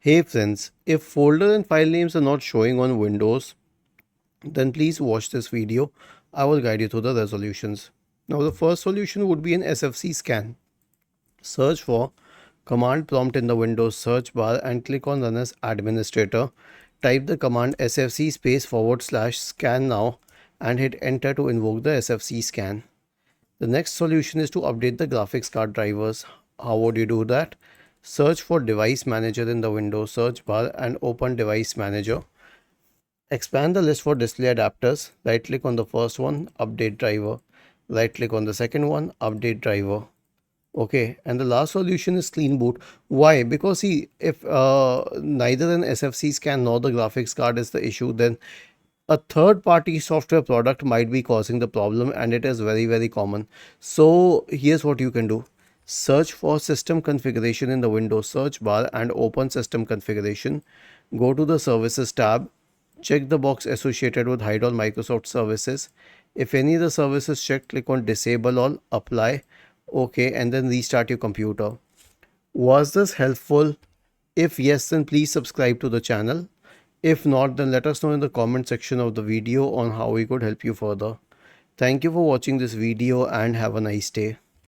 Hey friends, if folder and file names are not showing on Windows, then please watch this video. I will guide you through the resolutions. Now the first solution would be an SFC scan. Search for command prompt in the Windows search bar and click on run as administrator. Type the command sfc /scan now and hit enter to invoke the SFC scan. The next solution is to update the graphics card drivers. How would you do that? Search for device manager in the Windows search bar and open device manager. Expand the list for display adapters. Right click on the first one, update driver. Right click on the second one, update driver. Okay, and the last solution is clean boot. Why? Because see, if neither an SFC scan nor the graphics card is the issue, then a third party software product might be causing the problem, and it is very common. So here's what you can do. Search for system configuration in the Windows search bar and open system configuration. Go to the services tab. Check the box associated with hide all Microsoft services. If any of the services checked, click on disable all, apply, okay, and then restart your computer. Was this helpful? If yes, then please subscribe to the channel. If not, then let us know in the comment section of the video on how we could help you further. Thank you for watching this video and have a nice day.